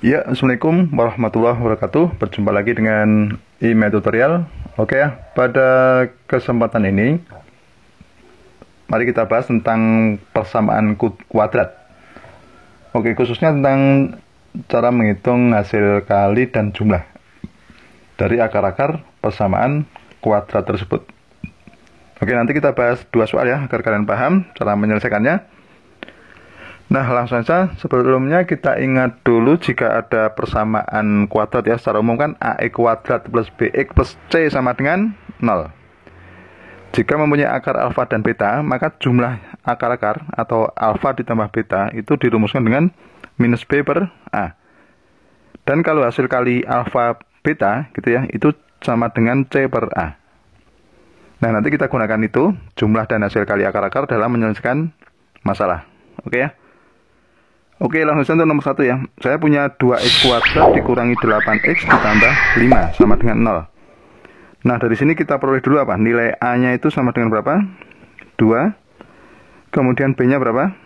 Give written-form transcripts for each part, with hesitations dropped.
Ya, Assalamualaikum warahmatullahi wabarakatuh. Berjumpa lagi dengan email tutorial. Oke ya, pada kesempatan ini mari kita bahas tentang persamaan kuadrat. Oke, khususnya tentang cara menghitung hasil kali dan jumlah dari akar-akar persamaan kuadrat tersebut. Oke, nanti kita bahas dua soal ya, agar kalian paham cara menyelesaikannya. Nah, langsung saja. Sebelumnya kita ingat dulu jika ada persamaan kuadrat ya, secara umum kan AX kuadrat plus BX plus C sama dengan 0. Jika mempunyai akar alfa dan beta, maka jumlah akar-akar atau alfa ditambah beta itu dirumuskan dengan minus B per A. Dan kalau hasil kali alfa beta gitu ya, itu sama dengan C per A. Nah, nanti kita gunakan itu, jumlah dan hasil kali akar-akar dalam menyelesaikan masalah. Oke ya. Oke, langsung saja untuk nomor 1 ya. Saya punya 2x kuadrat dikurangi 8x ditambah 5 sama dengan 0. Nah, dari sini kita peroleh dulu apa? Nilai A-nya itu sama dengan berapa? 2. Kemudian B-nya berapa?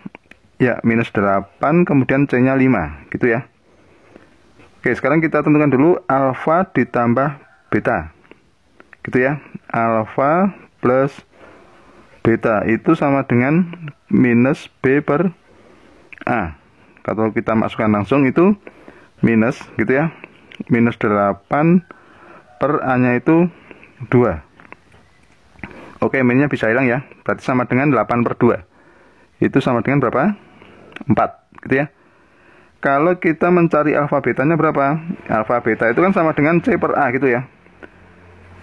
Ya, minus 8, kemudian C-nya 5. Gitu ya. Oke, sekarang kita tentukan dulu alfa ditambah beta. Gitu ya. Alfa plus beta itu sama dengan minus B per A. Kalau kita masukkan langsung itu minus gitu ya, minus 8 per A nya itu 2. Oke, minusnya bisa hilang ya, berarti sama dengan 8 per 2. Itu sama dengan berapa? 4 gitu ya. Kalau kita mencari alfa betanya berapa? Alfa beta itu kan sama dengan C per A gitu ya.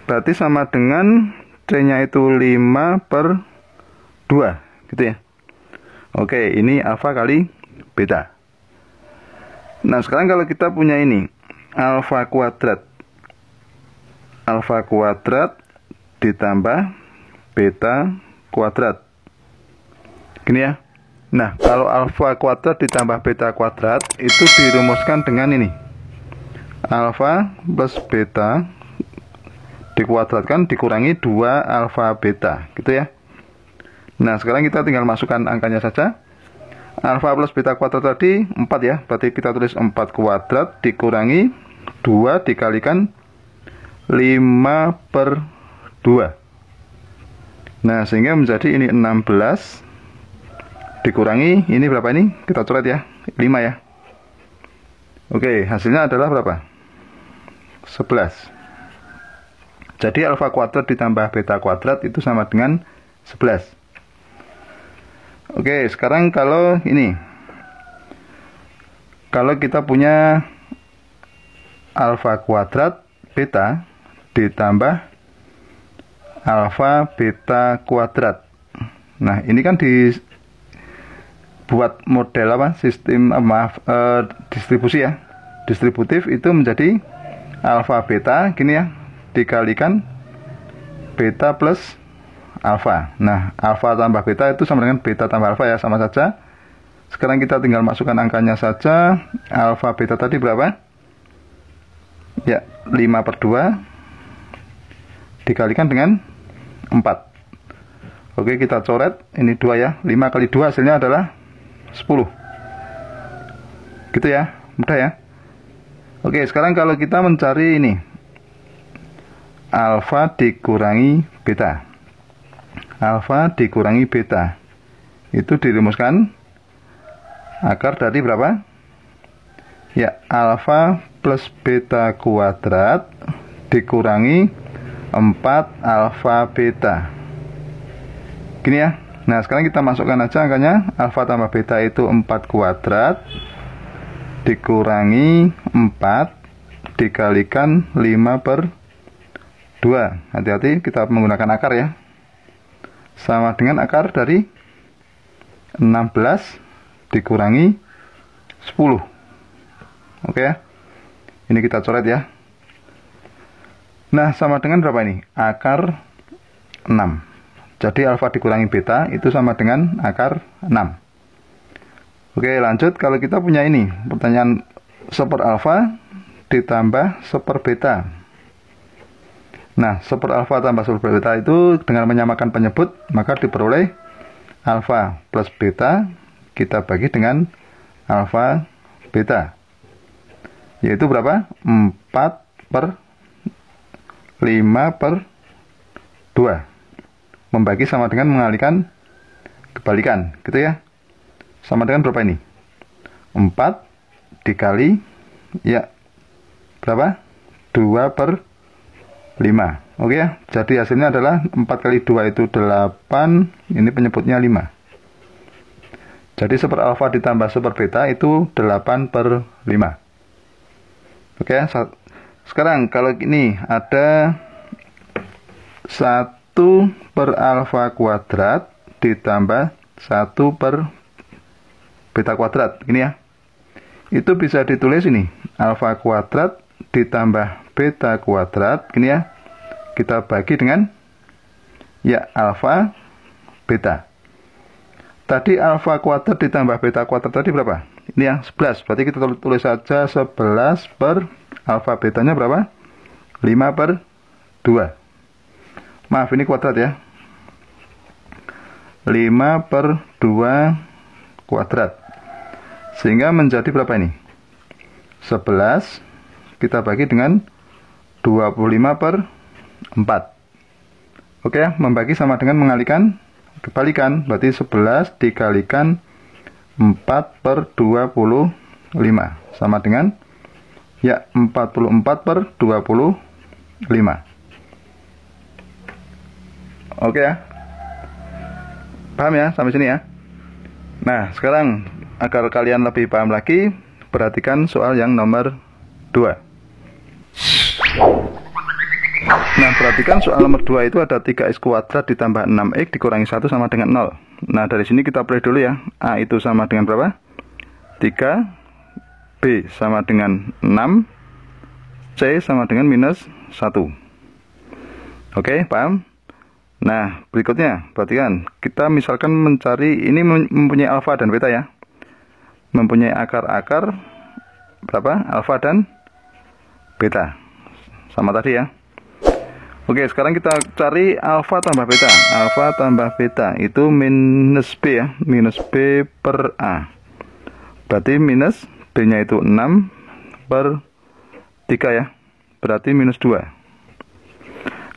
Berarti sama dengan C nya itu 5 per 2 gitu ya. Oke, ini alfa kali beta. Nah, sekarang kalau kita punya ini alfa kuadrat ditambah beta kuadrat gini ya. Nah, kalau alfa kuadrat ditambah beta kuadrat itu dirumuskan dengan ini, alfa plus beta dikuadratkan dikurangi 2 alfa beta gitu ya. Nah, sekarang kita tinggal masukkan angkanya saja. Alfa plus beta kuadrat tadi 4 ya, berarti kita tulis 4 kuadrat dikurangi 2 dikalikan 5 per 2. Nah, sehingga menjadi ini 16 dikurangi ini berapa ini? Kita coret ya, 5 ya. Oke, hasilnya adalah berapa? 11. Jadi alfa kuadrat ditambah beta kuadrat itu sama dengan 11. Oke, sekarang kalau ini, kalau kita punya alfa kuadrat beta ditambah alfa beta kuadrat. Nah, ini kan dibuat model apa? Distribusi ya. Distributif itu menjadi alfa beta gini ya, dikalikan beta plus alfa. Nah, alfa tambah beta itu sama dengan beta tambah alfa ya, sama saja. Sekarang kita tinggal masukkan angkanya saja. Alfa beta tadi berapa? Ya, 5 per 2 dikalikan dengan 4. Oke, kita coret. Ini 2 ya. 5 kali 2 hasilnya adalah 10. Gitu ya, mudah ya. Oke, sekarang kalau kita mencari ini alfa dikurangi beta, alfa dikurangi beta itu dirumuskan akar dari berapa? Ya, alfa plus beta kuadrat dikurangi 4 alfa beta gini ya. Nah, sekarang kita masukkan aja angkanya. Alfa tambah beta itu 4 kuadrat dikurangi 4 dikalikan 5 per 2. Hati-hati kita menggunakan akar ya, sama dengan akar dari 16 dikurangi 10. Oke ya. Ini kita coret ya. Nah, sama dengan berapa ini? Akar 6. Jadi alfa dikurangi beta itu sama dengan akar 6. Oke, lanjut. Kalau kita punya ini, pertanyaan seper alfa ditambah seper beta. Nah, seper alfa tambah seper beta itu dengan menyamakan penyebut, maka diperoleh alfa plus beta kita bagi dengan alfa beta. yaitu berapa? 4/5/2. Membagi sama dengan mengalihkan kebalikan, gitu ya. Sama dengan berapa ini? 4 dikali, ya, berapa? 2/5. Oke ya, jadi hasilnya adalah 4 kali 2 itu 8, ini penyebutnya 5. Jadi super alfa ditambah super beta itu 8/5. Oke ya, sekarang kalau ini ada 1 per alfa kuadrat ditambah 1 per beta kuadrat, gini ya. Itu bisa ditulis ini, alfa kuadrat ditambah beta kuadrat, gini ya. Kita bagi dengan, ya, alfa beta. Tadi alfa kuadrat ditambah beta kuadrat tadi berapa? Ini ya, 11. Berarti kita tulis saja 11 per alfa betanya berapa? 5/2. Maaf, ini kuadrat ya. 5/2 kuadrat. Sehingga menjadi berapa ini? 11 kita bagi dengan 25/4. Oke ya, membagi sama dengan mengalihkan kebalikan. Berarti 11 dikalikan 4/25 sama dengan, ya, 44/25. Oke ya, paham ya sampai sini ya. Nah, sekarang agar kalian lebih paham lagi, perhatikan soal yang nomor 2. Nah, perhatikan soal nomor 2 itu ada 3x kuadrat ditambah 6x dikurangi 1 sama dengan 0. Nah, dari sini kita pilih dulu ya. A itu sama dengan berapa? 3. B sama dengan 6. C sama dengan minus 1. Oke, paham? Nah, berikutnya, perhatikan. Kita misalkan mencari, ini mempunyai alfa dan beta ya. Mempunyai akar-akar berapa? Alfa dan beta. Sama tadi ya. Oke, sekarang kita cari alfa tambah beta. Alfa tambah beta itu minus B ya. Minus B per A. Berarti minus B-nya itu 6/3 ya. Berarti minus 2.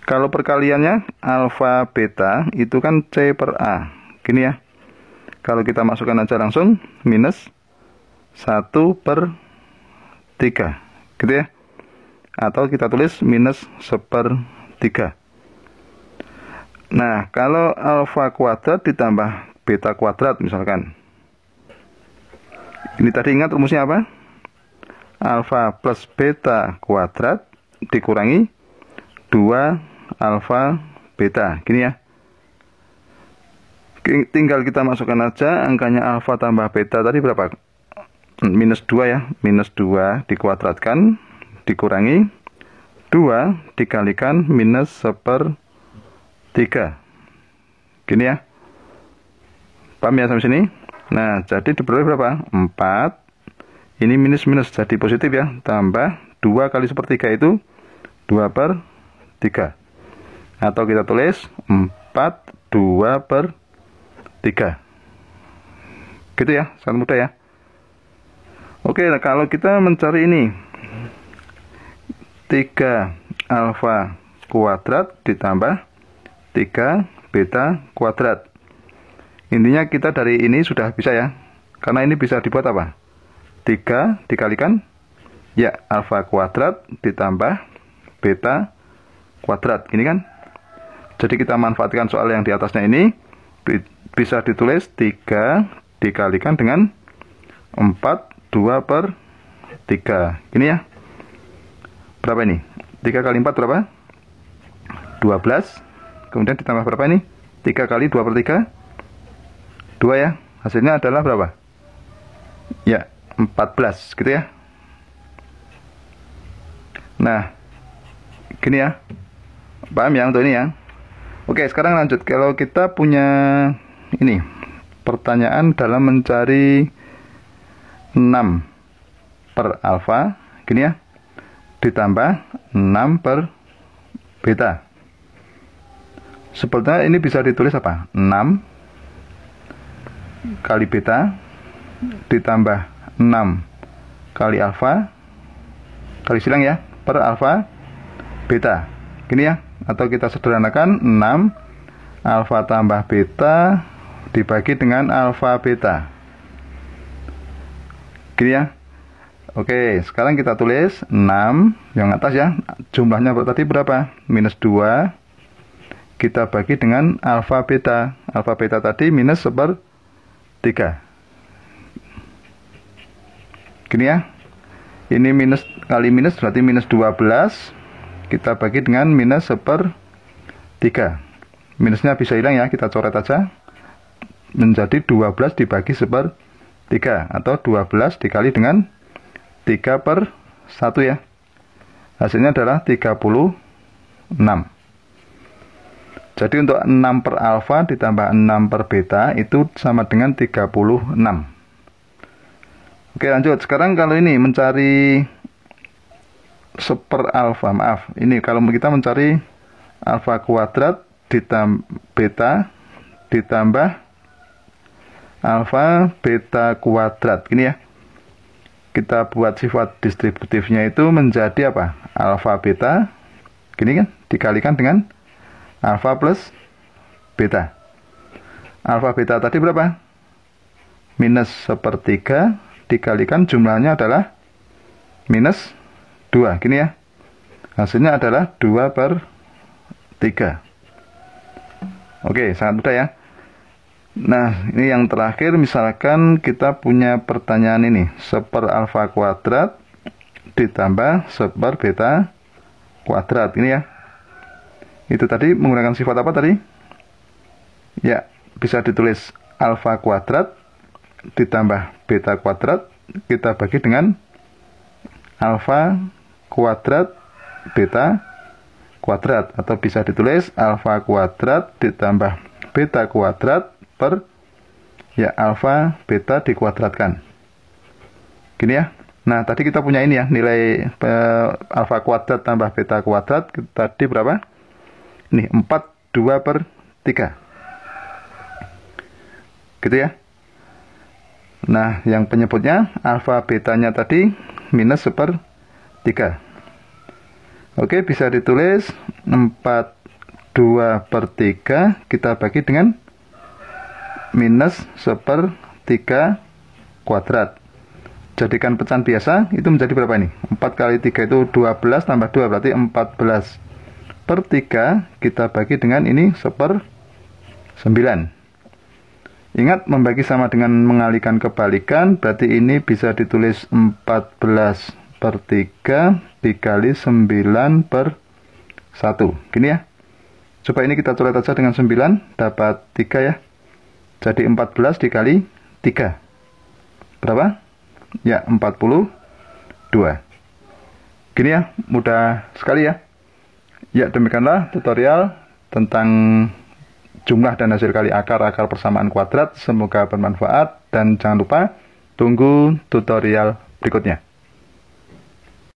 Kalau perkaliannya alfa beta itu kan C per A. Gini ya. Kalau kita masukkan aja langsung minus 1/3. Gitu ya. Atau kita tulis minus 1/3. Nah, kalau alfa kuadrat ditambah beta kuadrat misalkan. Ini tadi ingat rumusnya apa? Alfa plus beta kuadrat dikurangi 2 alfa beta. Gini ya. Tinggal kita masukkan aja angkanya alfa tambah beta tadi berapa? Minus 2 ya. Minus 2 dikuadratkan dikurangi 2 dikalikan minus 1/3. Gini ya. Paham ya sampai sini? Nah, jadi diperoleh berapa? 4. Ini minus-minus jadi positif ya. Tambah 2 kali 1/3 itu 2/3. Atau kita tulis 4 2/3. Gitu ya, sangat mudah ya. Oke, nah kalau kita mencari ini 3 alfa kuadrat ditambah 3 beta kuadrat. Intinya kita dari ini sudah bisa ya. Karena ini bisa dibuat apa? 3 dikalikan, ya, alfa kuadrat ditambah beta kuadrat. Ini kan. Jadi kita manfaatkan soal yang di atasnya ini. Bisa ditulis 3 dikalikan dengan 4 2/3. Gini ya. Berapa ini? 3 kali 4 berapa? 12. Kemudian ditambah berapa ini? 3 kali 2/3. 2 ya. Hasilnya adalah berapa? Ya, 14 gitu ya. Nah, gini ya. Paham ya untuk ini ya. Oke, sekarang lanjut. Kalau kita punya ini pertanyaan dalam mencari 6 per alfa, gini ya, ditambah 6 per beta. Sebetulnya ini bisa ditulis apa? 6 kali beta ditambah 6 kali alfa kali silang ya, per alfa beta. Gini ya, atau kita sederhanakan 6 alfa tambah beta dibagi dengan alfa beta. Gini ya. Oke, sekarang kita tulis 6 yang atas ya. Jumlahnya tadi berapa? Minus 2. Kita bagi dengan alfa beta. Alfa beta tadi minus 1/3. Gini ya. Ini minus kali minus berarti minus 12. Kita bagi dengan minus 1/3. Minusnya bisa hilang ya, kita coret aja. Menjadi 12 dibagi 1/3. Atau 12 dikali dengan 3/1 ya. Hasilnya adalah 36. Jadi untuk 6 per alfa ditambah 6 per beta itu sama dengan 36. Oke, lanjut. Sekarang kalau ini mencari seper alfa, maaf. Ini kalau kita mencari alfa kuadrat ditambah beta ditambah alfa beta kuadrat. Gini ya. Kita buat sifat distributifnya itu menjadi apa? Alfa beta. Gini kan? Dikalikan dengan alfa plus beta. Alfa beta tadi berapa? Minus 1/3 dikalikan jumlahnya adalah minus 2. Gini ya. Hasilnya adalah 2/3. Oke, sangat mudah ya. Nah, ini yang terakhir, misalkan kita punya pertanyaan ini. Seper alfa kuadrat ditambah seper beta kuadrat. Ini ya. Itu tadi menggunakan sifat apa tadi? Ya, bisa ditulis alfa kuadrat ditambah beta kuadrat, kita bagi dengan alfa kuadrat beta kuadrat, atau bisa ditulis alfa kuadrat ditambah beta kuadrat per ya alfa beta dikuadratkan. Gini ya. Nah, tadi kita punya ini ya, nilai alfa kuadrat tambah beta kuadrat tadi berapa? Ini 4/2/3. Gitu ya. Nah, yang penyebutnya alfa betanya tadi minus 1/3. Oke, bisa ditulis 4/2/3 kita bagi dengan minus 1/3 kuadrat. Jadikan pecahan biasa, itu menjadi berapa ini? 4 kali 3 itu 12 tambah 2 berarti 14/3. Kita bagi dengan ini 1/9. Ingat, membagi sama dengan mengalihkan kebalikan, berarti ini bisa ditulis 14/3 dikali 9/1. Gini ya. Coba ini kita coret aja dengan 9, dapat 3 ya. Jadi 14 dikali 3. Berapa? Ya, 42. Gini ya, mudah sekali ya. Ya, demikianlah tutorial tentang jumlah dan hasil kali akar persamaan kuadrat. Semoga bermanfaat dan jangan lupa tunggu tutorial berikutnya.